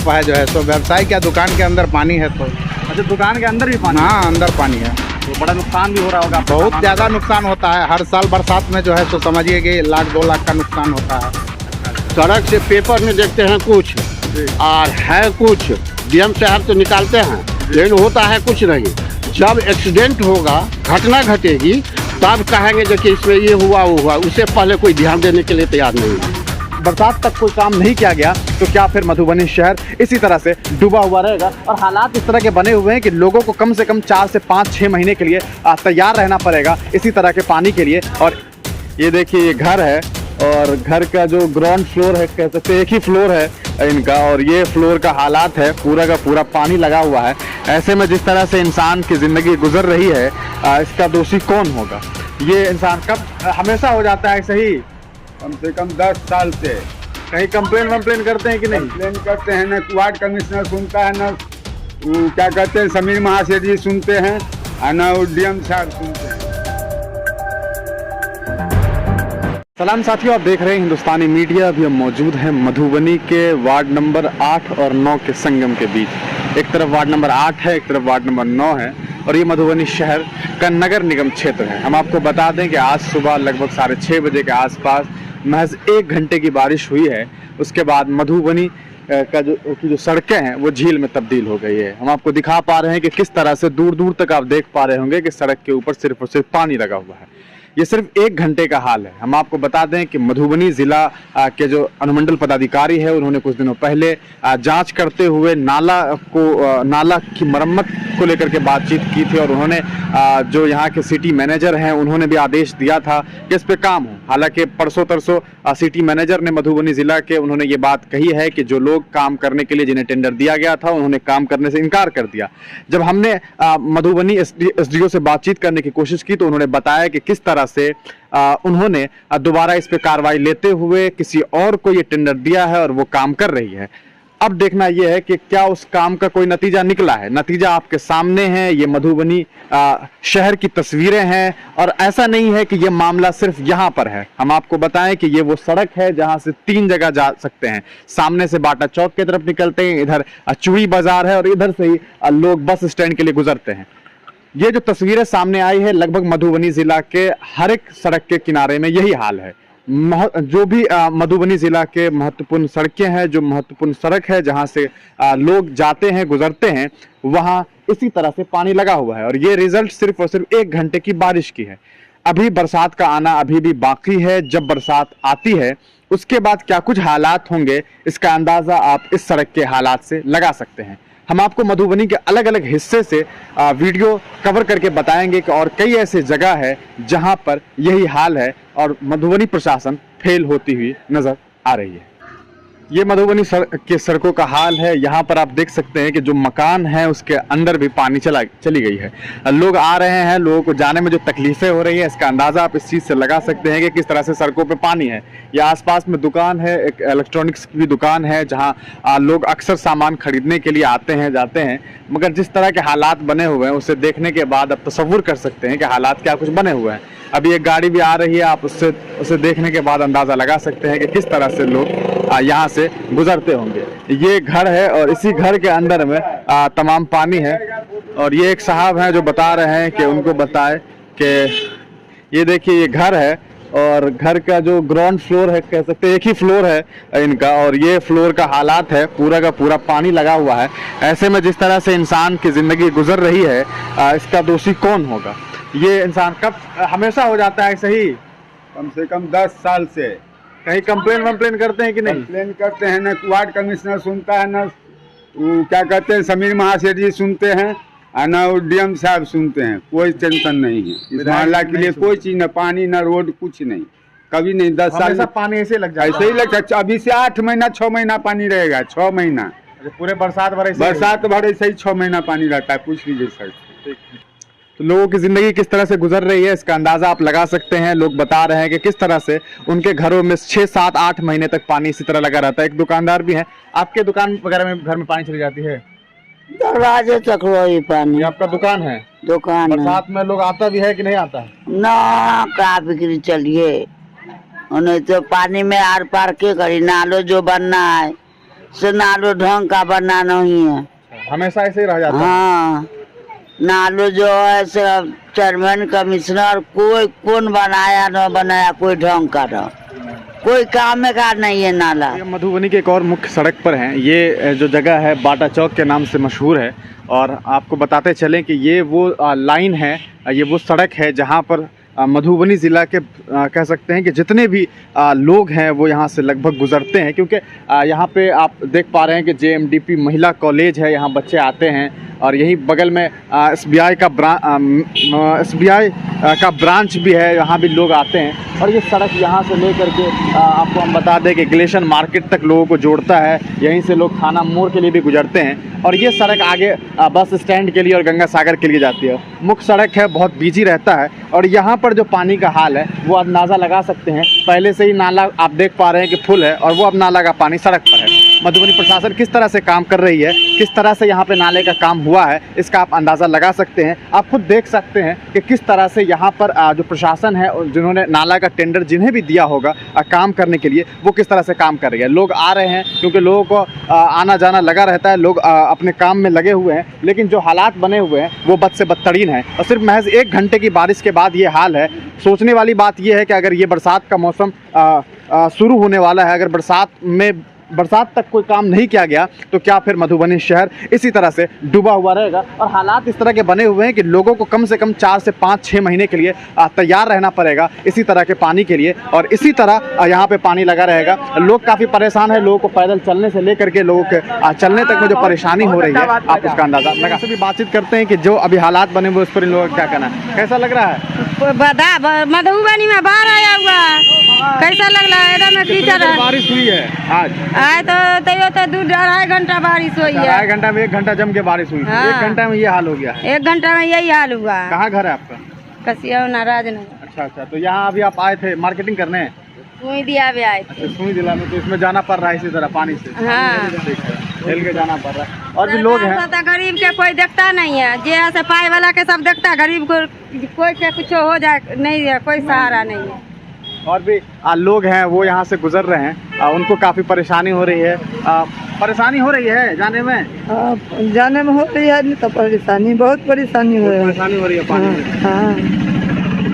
ठप है जो है सो व्यवसाय क्या, दुकान के अंदर पानी है तो। अच्छा, दुकान के अंदर भी पानी? हाँ, अंदर पानी है। तो बड़ा नुकसान भी हो रहा होगा? बहुत ज़्यादा नुकसान होता है हर साल बरसात में जो है सो समझिए कि 1-2 लाख का नुकसान होता है। सड़क से पेपर में देखते हैं कुछ और है कुछ, डीएम साहब तो निकालते हैं लेकिन होता है कुछ नहीं। जब एक्सीडेंट होगा, घटना घटेगी, तब कहेंगे देखिए इसमें ये हुआ वो हुआ, उससे पहले कोई ध्यान देने के लिए तैयार नहीं है। बरसात तक कोई काम नहीं किया गया तो क्या फिर मधुबनी शहर इसी तरह से डूबा हुआ रहेगा? और हालात इस तरह के बने हुए हैं कि लोगों को कम से कम 4 से 5-6 महीने के लिए तैयार रहना पड़ेगा इसी तरह के पानी के लिए। और ये देखिए, ये घर है और घर का जो ग्राउंड फ्लोर है, कह सकते हैं एक ही फ्लोर है इनका, और ये फ्लोर का हालात है पूरा का पूरा पानी लगा हुआ है। ऐसे में जिस तरह से इंसान की ज़िंदगी गुजर रही है, इसका दोषी कौन होगा? ये इंसान कब हमेशा हो जाता है सही? कम से कम 10 साल से। कहीं कंप्लेन वम्प्लेन करते हैं कि नहीं? कंप्लेन करते हैं, न वार्ड कमिश्नर सुनता है, न क्या कहते हैं समीर महासेठ जी सुनते हैं, और न डीएम साहब सुनते हैं। सलाम साथियों, आप देख रहे हैं हिंदुस्तानी मीडिया। अभी हम मौजूद हैं मधुबनी के वार्ड नंबर 8 और 9 के संगम के बीच। एक तरफ वार्ड नंबर 8 है, एक तरफ वार्ड नंबर 9 है और ये मधुबनी शहर का नगर निगम क्षेत्र है। हम आपको बता दें कि आज सुबह लगभग 6:30 बजे के आसपास महज 1 घंटे की बारिश हुई है। उसके बाद मधुबनी का जो सड़कें हैं वो झील में तब्दील हो गई है। हम आपको दिखा पा रहे हैं कि किस तरह से दूर दूर तक आप देख पा रहे होंगे कि सड़क के ऊपर सिर्फ और सिर्फ पानी लगा हुआ है। ये सिर्फ 1 घंटे का हाल है। हम आपको बता दें कि मधुबनी ज़िला के जो अनुमंडल पदाधिकारी है उन्होंने कुछ दिनों पहले जांच करते हुए नाला की मरम्मत को लेकर के बातचीत की थी और उन्होंने जो यहाँ के सिटी मैनेजर हैं उन्होंने भी आदेश दिया था कि इस पे काम हो। हालांकि परसों तरसों सिटी मैनेजर ने मधुबनी ज़िला के उन्होंने ये बात कही है कि जो लोग काम करने के लिए जिन्हें टेंडर दिया गया था उन्होंने काम करने से इनकार कर दिया। जब हमने मधुबनी एसडीओ से बातचीत करने की कोशिश की तो उन्होंने बताया कि किस तरह से उन्होंने दोबारा इस पे कार्रवाई लेते हुए किसी और को ये टेंडर दिया है और वो काम कर रही है। अब देखना यह है कि क्या उस काम का कोई नतीजा निकला है। नतीजा आपके सामने है, ये मधुबनी शहर की तस्वीरें हैं और ऐसा नहीं है कि ये मामला सिर्फ यहाँ पर है। हम आपको बताएं कि ये वो सड़क है जहाँ से 3 जगह जा सकते हैं। सामने से बाटा चौक की तरफ निकलते हैं, इधर चूड़ी बाजार है और इधर से ही लोग बस स्टैंड के लिए गुजरते हैं। ये जो तस्वीरें सामने आई है, लगभग मधुबनी जिला के हर एक सड़क के किनारे में यही हाल है। जो भी मधुबनी जिला के महत्वपूर्ण सड़कें हैं, जो महत्वपूर्ण सड़क है जहां से लोग जाते हैं गुजरते हैं, वहां इसी तरह से पानी लगा हुआ है और ये रिजल्ट सिर्फ और सिर्फ 1 घंटे की बारिश की है। अभी बरसात का आना अभी भी बाकी है। जब बरसात आती है उसके बाद क्या कुछ हालात होंगे, इसका अंदाजा आप इस सड़क के हालात से लगा सकते हैं। हम आपको मधुबनी के अलग अलग हिस्से से वीडियो कवर करके बताएंगे कि और कई ऐसे जगह है जहां पर यही हाल है और मधुबनी प्रशासन फेल होती हुई नजर आ रही है। ये मधुबनी के सड़कों का हाल है। यहाँ पर आप देख सकते हैं कि जो मकान है उसके अंदर भी पानी चली गई है। लोग आ रहे हैं, लोगों को जाने में जो तकलीफें हो रही है इसका अंदाज़ा आप इस चीज़ से लगा सकते हैं कि किस तरह से सड़कों पे पानी है। या आसपास में दुकान है, एक इलेक्ट्रॉनिक्स की भी दुकान है जहाँ लोग अक्सर सामान खरीदने के लिए आते हैं जाते हैं, मगर जिस तरह के हालात बने हुए हैं उसे देखने के बाद आप तसव्वुर कर सकते हैं कि हालात क्या कुछ बने हुए हैं। अभी एक गाड़ी भी आ रही है, आप उसे देखने के बाद अंदाज़ा लगा सकते हैं कि किस तरह से लोग यहाँ से गुजरते होंगे। ये घर है और इसी घर के अंदर में तमाम पानी है और ये एक साहब हैं जो बता रहे हैं कि उनको बताए कि ये देखिए, ये घर है और घर का जो ग्राउंड फ्लोर है, कह सकते हैं एक ही फ्लोर है इनका, और ये फ्लोर का हालात है पूरा का पूरा पानी लगा हुआ है। ऐसे में जिस तरह से इंसान की ज़िंदगी गुजर रही है, इसका दोषी कौन होगा? ये इंसान कब हमेशा हो जाता है सही? कम से कम 10 साल से। कहीं कंप्लेन वम्प्लेन करते हैं कि नहीं? कंप्लेन करते हैं, न वार्ड कमिश्नर सुनता है, न क्या कहते हैं समीर महासेठ जी सुनते हैं, और न डीएम साहब सुनते हैं। कोई टेंशन नहीं है इस मोहल्ला के लिए, कोई चीज़ न पानी न रोड कुछ नहीं, कभी नहीं। 10 साल में पानी ऐसे लग जाता है। ऐसे ही लगता है। अभी से 8 महीना 6 महीना पानी रहेगा, 6 महीना पूरे बरसात भरे से ही 6 महीना पानी रहता है। पूछ लीजिए सर। तो लोगों की जिंदगी किस तरह से गुजर रही है इसका अंदाजा आप लगा सकते हैं। लोग बता रहे हैं कि किस तरह से उनके घरों में 6, 7, 8 महीने तक पानी इसी तरह लगा रहता है। एक दुकानदार भी है। आपके दुकान वगैरह में घर में पानी चली जाती है? दरवाजे तक वही पानी। ये आपका दुकान है? दुकान बरसात में लोग आता भी है कि नहीं आता है? ना का बिक्री चलिए, नहीं तो पानी में आर पार के करी, नालो जो बनना है से नालो ढंग का बना नहीं है। हमेशा ऐसे ही रह जाता है। हाँ, नालो जो है से चेयरमैन कमिश्नर कोई कौन बनाया न बनाया, कोई ढंग का न, कोई काम का नहीं है नाला। ये मधुबनी के एक और मुख्य सड़क पर हैं। ये जो जगह है बाटा चौक के नाम से मशहूर है और आपको बताते चलें कि ये वो लाइन है, ये वो सड़क है जहाँ पर मधुबनी ज़िला के कह सकते हैं कि जितने भी लोग हैं वो यहाँ से लगभग गुजरते हैं, क्योंकि यहाँ पे आप देख पा रहे हैं कि JMDP महिला कॉलेज है, यहाँ बच्चे आते हैं और यहीं बगल में SBI का ब्रांच भी है, यहाँ भी लोग आते हैं। और ये सड़क यहाँ से लेकर के आपको हम बता दें कि ग्लेशियर मार्केट तक लोगों को जोड़ता है। यहीं से लोग थाना मोड़ के लिए भी गुजरते हैं और ये सड़क आगे बस स्टैंड के लिए और गंगा सागर के लिए जाती है। मुख्य सड़क है, बहुत बिजी रहता है और यहाँ पर जो पानी का हाल है वो अंदाज़ा लगा सकते हैं। पहले से ही नाला आप देख पा रहे हैं कि फुल है और वो अब नाला का पानी सड़क पर है। मधुबनी प्रशासन किस तरह से काम कर रही है, किस तरह से यहाँ पे नाले का काम हुआ है, इसका आप अंदाज़ा लगा सकते हैं। आप खुद देख सकते हैं कि किस तरह से यहाँ पर जो प्रशासन है और जिन्होंने नाला का टेंडर जिन्हें भी दिया होगा काम करने के लिए, वो किस तरह से काम कर रही है। लोग आ रहे हैं क्योंकि लोगों को आना जाना लगा रहता है, लोग अपने काम में लगे हुए हैं, लेकिन जो हालात बने हुए हैं वो बद से बदतरीन है और सिर्फ महज 1 घंटे की बारिश के बाद ये हाल है। सोचने वाली बात यह है कि अगर ये बरसात का मौसम शुरू होने वाला है, अगर बरसात तक कोई काम नहीं किया गया तो क्या फिर मधुबनी शहर इसी तरह से डूबा हुआ रहेगा। और हालात इस तरह के बने हुए हैं कि लोगों को कम से कम 4 से 5-6 महीने के लिए तैयार रहना पड़ेगा इसी तरह के पानी के लिए और इसी तरह यहाँ पे पानी लगा रहेगा। लोग काफ़ी परेशान है, लोगों को पैदल चलने से लेकर के लोगों के चलने तक में जो परेशानी हो रही है आप उसका अंदाजा लगा से भी बातचीत करते हैं कि जो अभी हालात बने हुए उस पर इन लोगों का क्या कहना है। कैसा लग रहा है? मधुबनी में बाढ़ आया हुआ, कैसा लग रहा है? एकदम कीचड़ है। बारिश हुई है आज आए तो 2-2.5 घंटा बारिश हुई है। 2.5 घंटा में 1 घंटा जम के बारिश हुई। हाँ। 1 घंटा में ये हाल हो गया है। 1 घंटा में यही हाल हुआ। कहाँ घर है आपका? कसिया राजनगर। अच्छा, तो यहाँ अभी आप आए थे मार्केटिंग करने? सुई दिया भी आए थे। सुई जिला में, तो इसमें जाना पड़ रहा है इसी तरह पानी से? हाँ, झेल के जाना पड़ रहा है। और भी लोग हैं, तो गरीब के कोई देखता नहीं है, जे ऐसे पाए वाला के सब देखता, गरीब को कोई के कुछ हो जाए नहीं है, कोई सहारा नहीं है। और भी लोग हैं वो यहाँ से गुजर रहे हैं, उनको काफ़ी परेशानी हो रही है। परेशानी हो रही है जाने में? जाने में हो रही है, नहीं तो परेशानी, बहुत परेशानी हो रही है। परेशानी हो रही है पानी में। हाँ।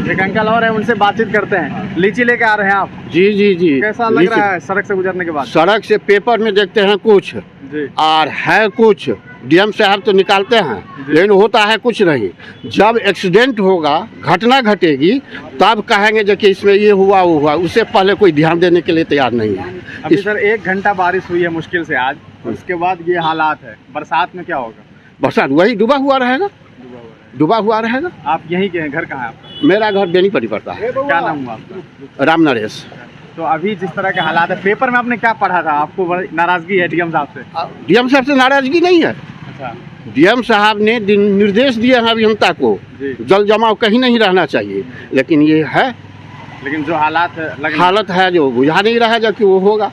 एक अंकल और है, उनसे बातचीत करते हैं। लीची लेके आ रहे हैं आप? जी जी जी। कैसा लग रहा है सड़क से गुजरने के बाद? सड़क से पेपर में देखते हैं कुछ जी, और है कुछ, डीएम साहब तो निकालते हैं लेकिन होता है कुछ नहीं। जब एक्सीडेंट होगा, घटना घटेगी, तब कहेंगे कि इसमें ये हुआ वो हुआ, उससे पहले कोई ध्यान देने के लिए तैयार नहीं है। अभी सर 1 घंटा बारिश हुई है मुश्किल से आज, उसके बाद ये हालात है। बरसात में क्या होगा? बरसात वही डूबा हुआ रहेगा। आप यहीं के हैं? घर कहाँ है आपका? मेरा घर बेनीपट्टी पड़ता है। क्या नाम हुआ आपका? राम नरेश। तो अभी जिस तरह के हालात है, पेपर में आपने क्या पढ़ा था? आपको बड़ी नाराजगी है डीएम साहब से? डीएम साहब से नाराजगी नहीं है। अच्छा, डीएम साहब ने निर्देश दिए हैं अभियंता को, जल जमाव कहीं नहीं रहना चाहिए, लेकिन ये है, लेकिन जो हालात हालत है जो बुझा नहीं रहा है जबकि वो होगा।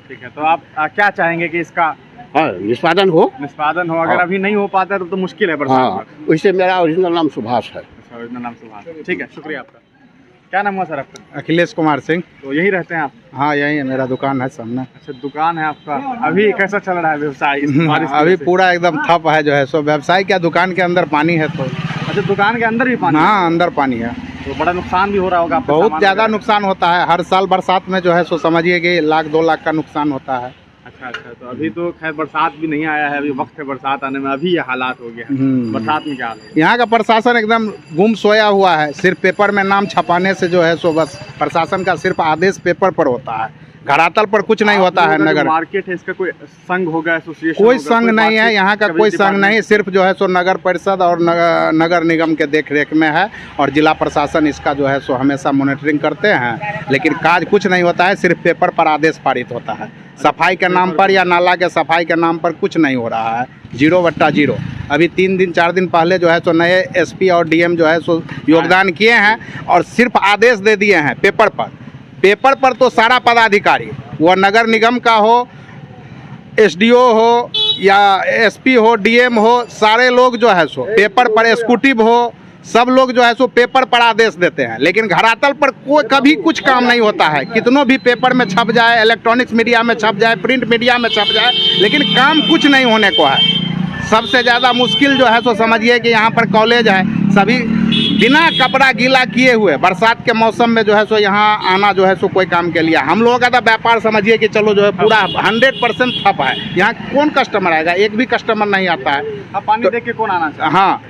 ठीक है, तो आप क्या चाहेंगे कि इसका निष्पादन हो? अगर हाँ। अभी नहीं हो पाता तो मुश्किल है बरसात हाँ, वैसे मेरा ओरिजिनल नाम सुभाष है। में। अच्छा, नाम सुभाष। ठीक है, शुक्रिया आपका। क्या नाम हुआ सर आपका? अखिलेश कुमार सिंह। तो यहीं रहते हैं आप? हाँ, यही है, मेरा दुकान है सामने। अच्छा, दुकान है आपका। अभी कैसा चल रहा है व्यवसाय इस बारिश की अभी वजह से? पूरा एकदम ठप है जो है सो व्यवसाय क्या, दुकान के अंदर पानी है तो। अच्छा, दुकान के अंदर भी पानी? हाँ, अंदर पानी है। तो बड़ा नुकसान भी हो रहा होगा आपका? बहुत सामान ज़्यादा वगैरह? नुकसान होता है हर साल बरसात में जो है सो समझिए कि 1-2 लाख का नुकसान होता है। अच्छा, तो अभी तो खैर बरसात भी नहीं आया है, अभी वक्त है बरसात आने में, अभी ये हालात हो गया है। बरसात में क्या हाल है? यहाँ का प्रशासन एकदम गुम सोया हुआ है। सिर्फ पेपर में नाम छपाने से जो है सो बस प्रशासन का सिर्फ आदेश पेपर पर होता है, धरातल पर कुछ नहीं होता है। नगर मार्केट है, इसका कोई संघ होगा, एसोसिएशन? कोई संघ नहीं है, यहाँ का कोई संघ नहीं, सिर्फ जो है सो नगर परिषद और नगर निगम के देखरेख में है और जिला प्रशासन इसका जो है सो हमेशा मॉनिटरिंग करते हैं, लेकिन काज कुछ नहीं होता है। सिर्फ पेपर पर आदेश पारित होता है, सफाई के नाम पर या नाला के सफाई के नाम पर कुछ नहीं हो रहा है। 0/0। अभी 3-4 दिन पहले जो है सो नए SP और DM जो है सो योगदान किए हैं और सिर्फ आदेश दे दिए हैं पेपर पर तो सारा पदाधिकारी, वो नगर निगम का हो, SDO हो या SP हो, DM हो, सारे लोग जो है सो पेपर पर, एक्जीक्यूटिव हो, सब लोग जो है सो पेपर पर आदेश देते हैं, लेकिन धरातल पर कोई कभी कुछ काम नहीं होता है। कितनों भी पेपर में छप जाए, इलेक्ट्रॉनिक्स मीडिया में छप जाए, प्रिंट मीडिया में छप जाए, लेकिन काम कुछ नहीं होने को है। सबसे ज़्यादा मुश्किल जो है सो समझिए कि यहाँ पर कॉलेज है, सभी बिना कपड़ा गीला किए हुए बरसात के मौसम में जो है सो यहाँ आना जो है सो कोई काम के लिए। हम लोगों का तो व्यापार समझिए कि चलो जो है पूरा 100% ठप है। यहाँ कौन कस्टमर आएगा? एक भी कस्टमर नहीं आता है। अब पानी देख के कौन आना चाहिए? हाँ,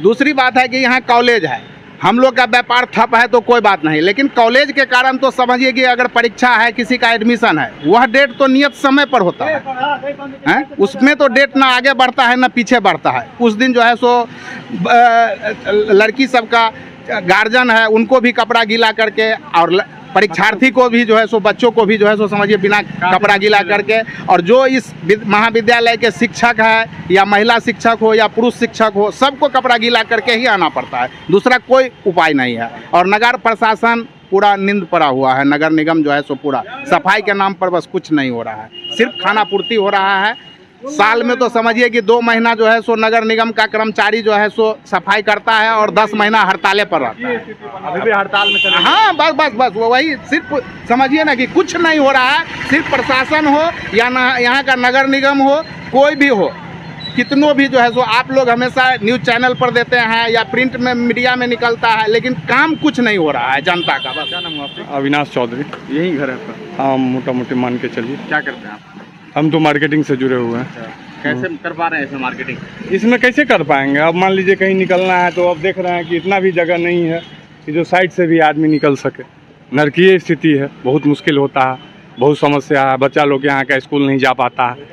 दूसरी बात है कि यहाँ कॉलेज है, हम लोग का व्यापार ठप है तो कोई बात नहीं, लेकिन कॉलेज के कारण तो समझिए कि अगर परीक्षा है, किसी का एडमिशन है, वह डेट तो नियत समय पर होता है, उसमें तो डेट ना आगे बढ़ता है ना पीछे बढ़ता है। उस दिन जो है सो लड़की सबका गार्जियन है, उनको भी कपड़ा गीला करके, और परीक्षार्थी को भी जो है सो बच्चों को भी जो है सो समझिए बिना कपड़ा गीला करके, और जो इस महाविद्यालय के शिक्षक है या महिला शिक्षक हो या पुरुष शिक्षक हो, सबको कपड़ा गीला करके ही आना पड़ता है। दूसरा कोई उपाय नहीं है। और नगर प्रशासन पूरा नींद पड़ा हुआ है। नगर निगम जो है सो पूरा सफाई के नाम पर बस कुछ नहीं हो रहा है, सिर्फ खाना पूर्ति हो रहा है। साल में तो समझिए कि 2 महीना जो है सो नगर निगम का कर्मचारी जो है सो सफाई करता है और 10 महीना हड़ताले पर रहता है। अभी भी हड़ताल में चले? हाँ, बस वही सिर्फ समझिए ना कि कुछ नहीं हो रहा है। सिर्फ प्रशासन हो या यहाँ का नगर निगम हो, कोई भी हो, कितनों भी जो है सो आप लोग हमेशा न्यूज़ चैनल पर देते हैं या प्रिंट में मीडिया में निकलता है, लेकिन काम कुछ नहीं हो रहा है जनता का। बस। क्या नाम है आपका? अविनाश चौधरी। यही घर है आपका? हाँ, मोटा मोटी मान के चलिए। क्या करते हैं आप? हम तो मार्केटिंग से जुड़े हुए हैं। कैसे कर पा रहे हैं इसमें मार्केटिंग? इसमें कैसे कर पाएंगे? अब मान लीजिए कहीं निकलना है तो अब देख रहे हैं कि इतना भी जगह नहीं है कि जो साइड से भी आदमी निकल सके। नरकीय स्थिति है, बहुत मुश्किल होता है, बहुत समस्या है। बच्चा लोग यहाँ का स्कूल नहीं जा पाता है।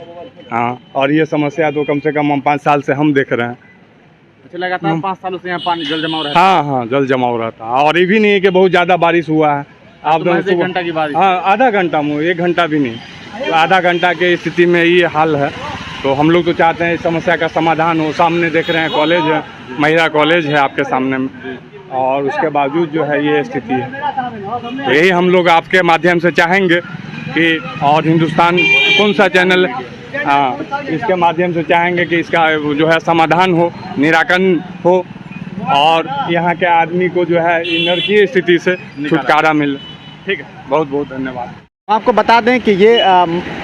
हाँ, और ये समस्या तो कम से कम हम 5 साल से हम देख रहे हैं। अच्छा, लगातार 5 सालों से यहाँ पानी जल जमाव रहता हाँ हाँ, जल जमाव रहता है। और ये भी नहीं है कि बहुत ज़्यादा बारिश हुआ है। आप है? 1 घंटा की बारिश? हाँ, आधा घंटा में, 1 घंटा भी नहीं, तो आधा घंटा के स्थिति में ये हाल है। तो हम लोग तो चाहते हैं इस समस्या का समाधान हो। सामने देख रहे हैं कॉलेज है, महिला कॉलेज है आपके सामने में, और उसके बावजूद जो है ये स्थिति है। तो यही हम लोग आपके माध्यम से चाहेंगे कि, और हिंदुस्तान कौन सा चैनल, हाँ, इसके माध्यम से चाहेंगे कि इसका जो है समाधान हो, निराकरण हो, और यहाँ के आदमी को जो है नरकीय स्थिति से छुटकारा मिले। ठीक है, बहुत बहुत धन्यवाद। आपको बता दें कि ये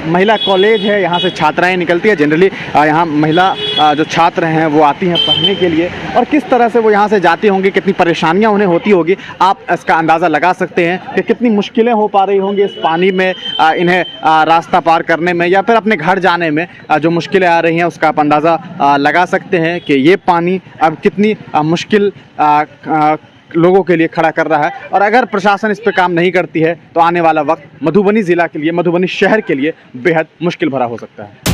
महिला कॉलेज है, यहाँ से छात्राएं निकलती है। जनरली यहाँ महिला जो छात्र हैं वो आती हैं पढ़ने के लिए, और किस तरह से वो यहाँ से जाती होंगी, कितनी परेशानियाँ उन्हें होती होगी, आप इसका अंदाज़ा लगा सकते हैं कि कितनी मुश्किलें हो पा रही होंगी इस पानी में इन्हें रास्ता पार करने में, या फिर अपने घर जाने में जो मुश्किलें आ रही हैं उसका आप अंदाज़ा लगा सकते हैं कि ये पानी अब कितनी मुश्किल लोगों के लिए खड़ा कर रहा है। और अगर प्रशासन इस पे काम नहीं करती है तो आने वाला वक्त मधुबनी ज़िला के लिए, मधुबनी शहर के लिए बेहद मुश्किल भरा हो सकता है।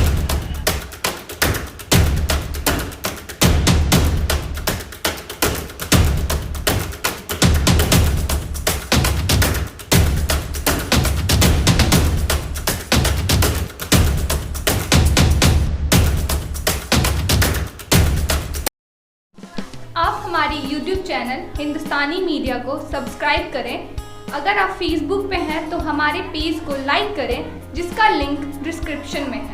आप हमारी YouTube चैनल हिंदुस्तानी मीडिया को सब्सक्राइब करें। अगर आप Facebook पे हैं तो हमारे पेज को लाइक करें, जिसका लिंक डिस्क्रिप्शन में है।